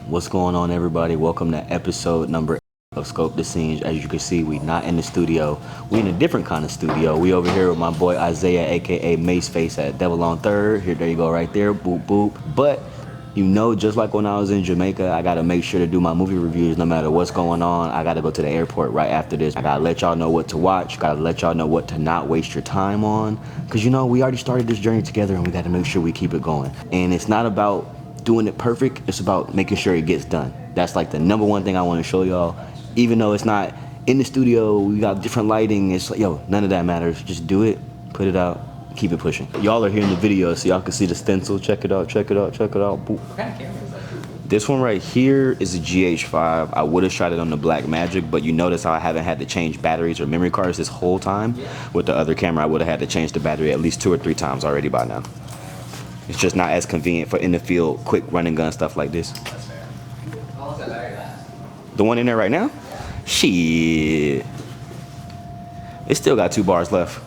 What's going on, everybody? Welcome to episode number of Scope the Scenes. As you can see, we not in the studio. We in a different kind of studio. We over here with my boy Isaiah, aka MACEFACE at Devil on Third. Here, there you go, right there. Boop boop. But you know, just like when I was in Jamaica, I gotta make sure to do my movie reviews no matter what's going on. I gotta go to the airport right after this. I gotta let y'all know what to watch. Gotta let y'all know what to not waste your time on. Cause you know, we already started this journey together and we gotta make sure we keep it going. And it's not about doing it perfect, it's about making sure it gets done. That's like the number one thing I want to show y'all. Even though it's not in the studio, we got different lighting, it's like, yo, none of that matters. Just do it, put it out, keep it pushing. Y'all are here in the video, so y'all can see the stencil. Check it out, check it out, check it out. Boop. What kind of camera is that? This one right here is a GH5. I would have shot it on the Black Magic, but you notice how I haven't had to change batteries or memory cards this whole time. Yeah. With the other camera, I would have had to change the battery at least 2 or 3 times already by now. It's just not as convenient for in the field, quick run and gun stuff like this. That's fair. How long's that battery last? The one in there right now? Yeah. Shit. It still got 2 bars left.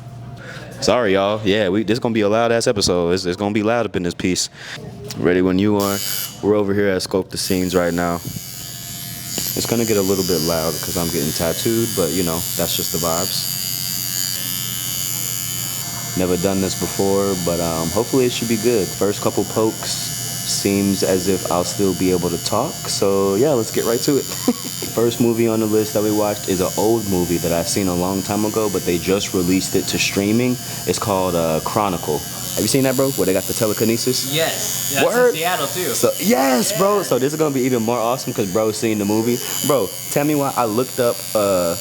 Sorry, y'all. Yeah, this is going to be a loud-ass episode. It's going to be loud up in this piece. Ready when you are. We're over here at Scope the Scenes right now. It's going to get a little bit loud because I'm getting tattooed, but, you know, that's just the vibes. Never done this before, but hopefully it should be good. First couple pokes seems as if I'll still be able to talk, so yeah, let's get right to it. First movie on the list that we watched is an old movie that I've seen a long time ago, but they just released it to streaming. It's called Chronicle. Have you seen that, bro? Where they got the telekinesis? Yes. That's in Seattle, too. So, yes, yeah. Bro. So this is going to be even more awesome because bro's seen the movie. Bro, tell me why I looked up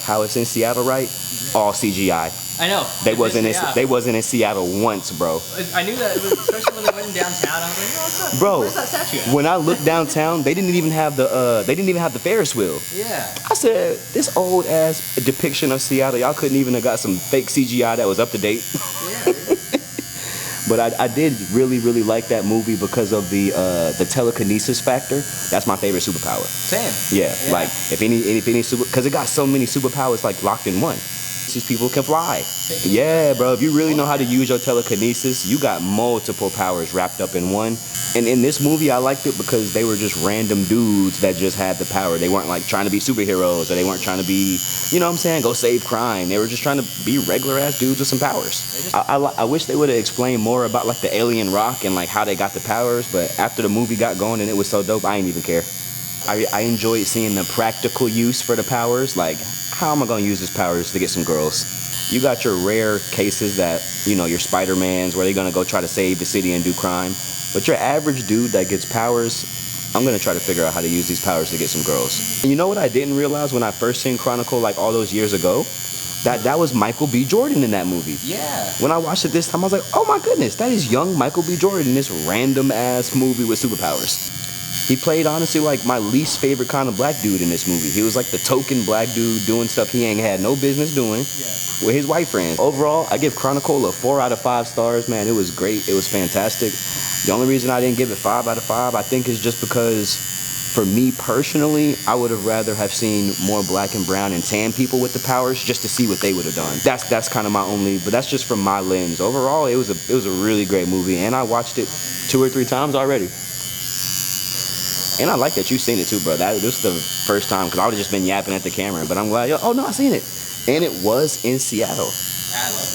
how it's in Seattle, right? All CGI. I know. They wasn't in Seattle once, bro. I knew that, especially when they went in downtown. I was like, oh, what's up? Bro, where's that statue at? When I looked downtown, they didn't even have the Ferris wheel. Yeah. I said, this old ass depiction of Seattle, y'all couldn't even have got some fake CGI that was up to date. Yeah. But I did really, really like that movie because of the telekinesis factor. That's my favorite superpower. Same. Yeah. Like if any super, because it got so many superpowers like locked in one. These people can fly. Yeah, bro. If you really know how to use your telekinesis, you got multiple powers wrapped up in one. And in this movie, I liked it because they were just random dudes that just had the power. They weren't like trying to be superheroes, or they weren't trying to be, you know what I'm saying, go save crime. They were just trying to be regular ass dudes with some powers. I wish they would have explained more about like the alien rock and like how they got the powers. But after the movie got going and it was so dope, I didn't even care. I enjoyed seeing the practical use for the powers. Like, how am I going to use these powers to get some girls? You got your rare cases that, you know, your Spider-Mans where they're going to go try to save the city and do crime. But your average dude that gets powers, I'm going to try to figure out how to use these powers to get some girls. And you know what I didn't realize when I first seen Chronicle like all those years ago? That was Michael B. Jordan in that movie. Yeah. When I watched it this time, I was like, oh my goodness, that is young Michael B. Jordan in this random ass movie with superpowers. He played, honestly, like my least favorite kind of black dude in this movie. He was like the token black dude doing stuff he ain't had no business doing with his white friends. Overall, I give Chronicle a 4 out of 5 stars, man. It was great. It was fantastic. The only reason I didn't give it 5 out of 5, I think, is just because for me personally, I would have rather have seen more black and brown and tan people with the powers just to see what they would have done. That's kind of my only, but that's just from my lens. Overall, it was a really great movie, and I watched it 2 or 3 times already. And I like that you've seen it too, bro. This is the first time, because I would have just been yapping at the camera. But I'm glad, oh no, I seen it. And it was in Seattle. I love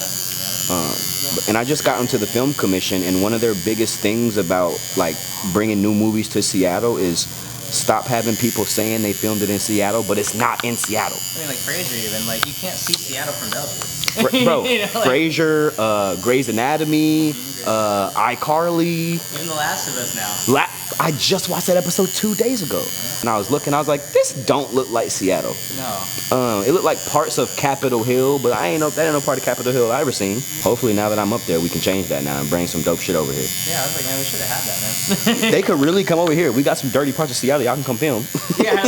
that. And I just got into the film commission, and one of their biggest things about like bringing new movies to Seattle is stop having people saying they filmed it in Seattle, but it's not in Seattle. I mean, like Frasier even, like you can't see Seattle from Bellevue. Bro, you know, like, Frasier, Grey's Anatomy, iCarly. Even The Last of Us now. I just watched that episode 2 days ago. And I was looking, I was like, this don't look like Seattle. No. It looked like parts of Capitol Hill, but that ain't no part of Capitol Hill I ever seen. Hopefully now that I'm up there, we can change that now and bring some dope shit over here. Yeah, I was like, man, we should have had that, man. They could really come over here. We got some dirty parts of Seattle, y'all can come film. Yeah.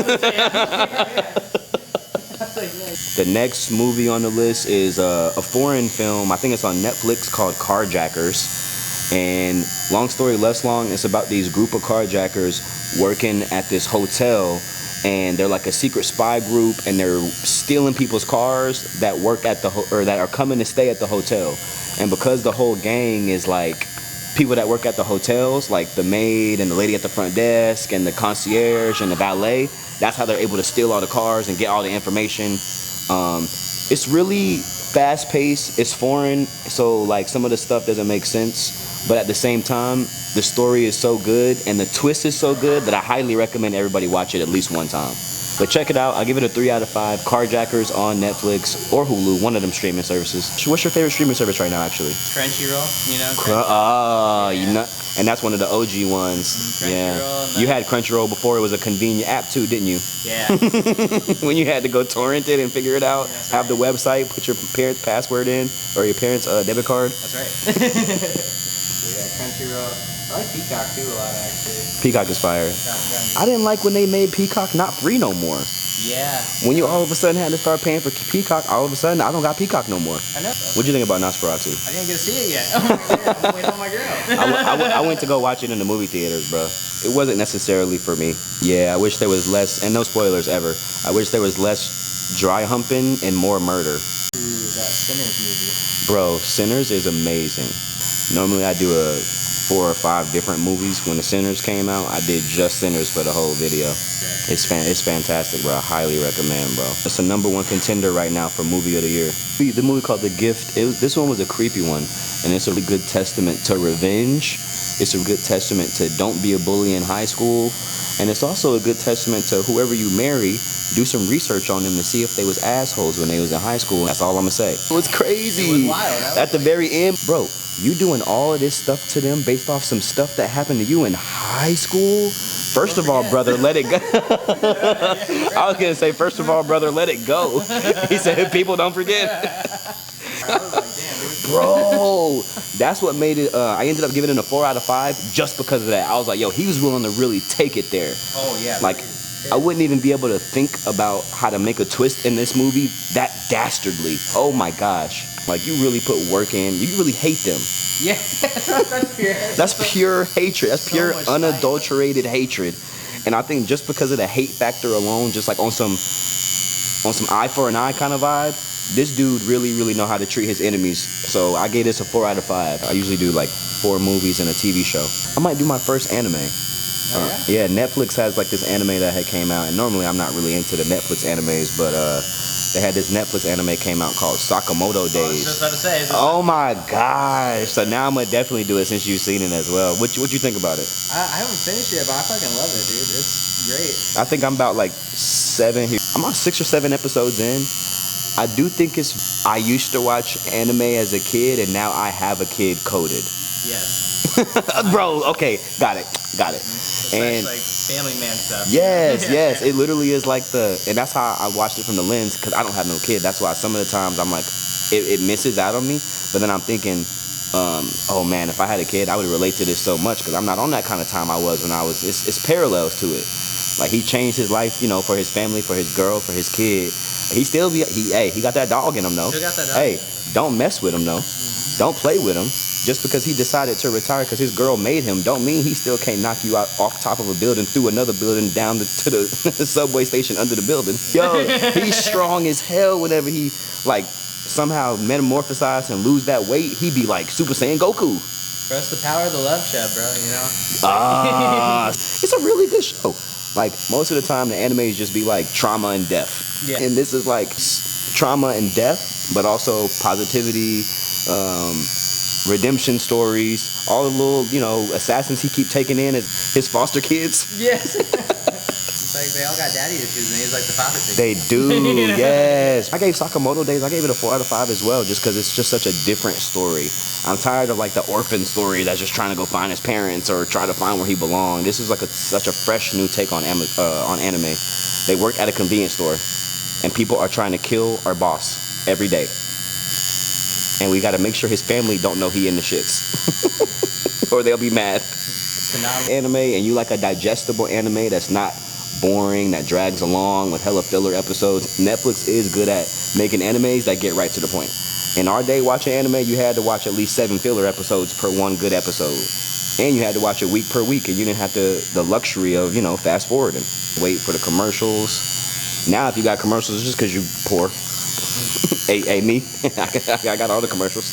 The next movie on the list is a foreign film. I think it's on Netflix called Carjackers. And long story less long, it's about these group of carjackers working at this hotel, and they're like a secret spy group, and they're stealing people's cars that work at or that are coming to stay at the hotel. And because the whole gang is like people that work at the hotels, like the maid and the lady at the front desk and the concierge and the valet. That's how they're able to steal all the cars and get all the information. It's really fast paced, it's foreign, so like some of the stuff doesn't make sense, but at the same time, the story is so good and the twist is so good that I highly recommend everybody watch it at least one time. But check it out, I'll give it a 3 out of 5. Carjackers on Netflix or Hulu, one of them streaming services. What's your favorite streaming service right now, actually? Crunchyroll, you know? You know, and that's one of the OG ones. Yeah. You had Crunchyroll before it was a convenient app too, didn't you? Yeah. When you had to go torrent it and figure it out, have the website, put your parents' password in, or your parents' debit card. That's right. Yeah, Crunchyroll. I like Peacock too a lot, actually. Peacock is fire. I didn't like when they made Peacock not free no more. Yeah. When you all of a sudden had to start paying for Peacock, all of a sudden I don't got Peacock no more. I know. What'd you think about Nosferatu? I didn't get to see it yet. Oh my God, I'm waiting on my girl. I went to go watch it in the movie theaters, bro. It wasn't necessarily for me. Yeah, I wish there was less, and no spoilers ever. I wish there was less dry humping and more murder. That Sinners movie. Bro, Sinners is amazing. Normally I do 4 or 5 different movies. When the Sinners came out, I did just Sinners for the whole video. It's fantastic, bro. I highly recommend, bro. It's the #1 contender right now for movie of the year. The movie called The Gift. This one was a creepy one, and it's a really good testament to revenge. It's a good testament to don't be a bully in high school, and it's also a good testament to whoever you marry. Do some research on them to see if they was assholes when they was in high school. That's all I'm gonna say. It was crazy. It was wild. At the very end, bro. You doing all of this stuff to them based off some stuff that happened to you in high school? First of all, brother, let it go. I was gonna say, first of all, brother, let it go. He said, people don't forget. Bro, that's what made it. I ended up giving it a 4 out of 5 just because of that. I was like, yo, he was willing to really take it there. Oh yeah. Like, I wouldn't even be able to think about how to make a twist in this movie that dastardly. Oh my gosh. Like, you really put work in. You really hate them. Yeah. That's pure hatred. That's pure unadulterated hatred. And I think just because of the hate factor alone, just like on some eye for an eye kind of vibe, this dude really know how to treat his enemies. So I gave this a 4 out of 5. I usually do like 4 movies and a TV show. I might do my first anime. Yeah, Netflix has like this anime that had came out, and normally I'm not really into the Netflix animes, but they had this Netflix anime came out called Sakamoto Days. I was just about to say. Oh my gosh! So now I'm gonna definitely do it since you've seen it as well. What you think about it? I haven't finished it, but I fucking love it, dude. It's great. I think I'm about like 7 here. I'm about 6 or 7 episodes in. I do think it's. I used to watch anime as a kid, and now I have a kid coded. Yes. Bro, okay, got it. And like Family Man stuff. Yes, it literally is like and that's how I watched it from the lens, because I don't have no kid. That's why some of the times I'm like, it misses out on me. But then I'm thinking, oh man, if I had a kid, I would relate to this so much, because I'm not on that kind of time I was when I was. It's parallels to it. Like, he changed his life, you know, for his family, for his girl, for his kid. He got that dog in him though. Still got that dog. Hey, don't mess with him though. Don't play with him. Just because he decided to retire because his girl made him, don't mean he still can't knock you out off top of a building, through another building, down to the subway station under the building. Yo, he's strong as hell. Whenever he like somehow metamorphosize and lose that weight, he be like Super Saiyan Goku. Bro, it's the power of the love chub, bro, you know? It's a really good show. Like, most of the time the animes just be like trauma and death. Yeah. And this is like trauma and death, but also positivity, redemption stories, all the little, you know, assassins he keep taking in as his foster kids. Yes. It's like they all got daddy issues and he's like the father figure. They do, yes. I gave Sakamoto Days, I gave it a 4 out of 5 as well, just because it's just such a different story. I'm tired of like the orphan story that's just trying to go find his parents or try to find where he belonged. This is like such a fresh new take on anime. They work at a convenience store and people are trying to kill our boss every day. And we got to make sure his family don't know he in the shits. Or they'll be mad. Anime, and you like a digestible anime that's not boring, that drags along with hella filler episodes. Netflix is good at making animes that get right to the point. In our day, watching anime, you had to watch at least 7 filler episodes per one good episode. And you had to watch it week per week, and you didn't have the luxury of, you know, fast forwarding. Wait for the commercials. Now if you got commercials, it's just because you poor. Hey, me. I got all the commercials.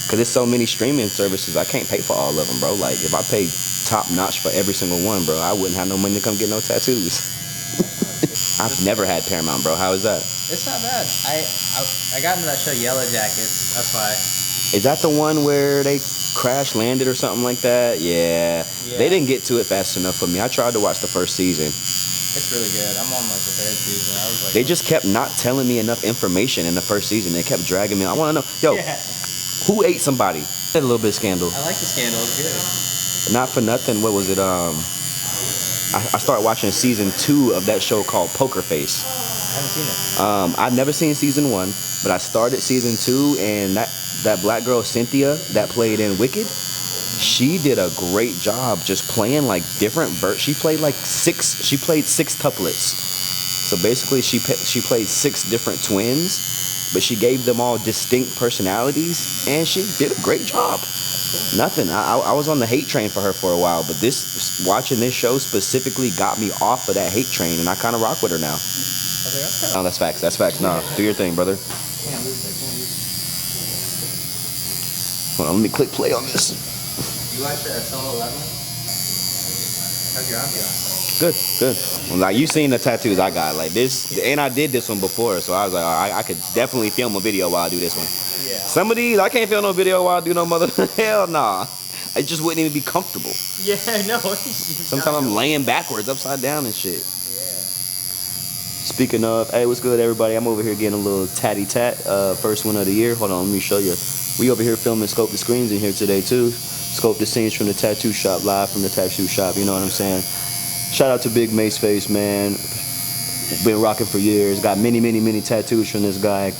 Cause there's so many streaming services, I can't pay for all of them, bro. Like if I pay top notch for every single one, bro, I wouldn't have no money to come get no tattoos. I've never had Paramount, bro. How is that? It's not bad. I got into that show Yellowjackets. That's why. Is that the one where they crash landed or something like that? Yeah. They didn't get to it fast enough for me. I tried to watch the first season. It's really good. I'm on like the 3rd season. I was like, They just kept not telling me enough information in the first season. They kept dragging me. I want to know, yo, who ate somebody? Had a little bit of scandal. I like the scandal. It's good. Not for nothing. What was it? I started watching season 2 of that show called Pokerface. I haven't seen it. I've never seen season 1, but I started season 2, and that black girl Cynthia that played in Wicked, she did a great job just playing like different she played 6 tuplets. So basically she played 6 different twins, but she gave them all distinct personalities, and she did a great job. Nothing. I was on the hate train for her for a while, but watching this show specifically got me off of that hate train, and I kind of rock with her now. Okay, No, that's facts. That's facts. No, do your thing, brother. can't lose it. Hold on, let me click play on this. You like the solo level? How's your ambiance? Good, good. Well, like you seen the tattoos I got, like this, and I did this one before, so I was like, I could definitely film a video while I do this one. Yeah. Some of these, I can't film no video while I do no mother. Hell nah. I just wouldn't even be comfortable. Yeah, no. Sometimes I'm laying backwards, upside down and shit. Yeah. Speaking of, hey, what's good, everybody? I'm over here getting a little tatty tat, first one of the year. Hold on, let me show you. We over here filming Scope the Screens in here today too. Scope the scenes from the tattoo shop, live from the tattoo shop. You know what I'm saying? Shout out to Big MACEFACE, man. Been rocking for years. Got many tattoos from this guy.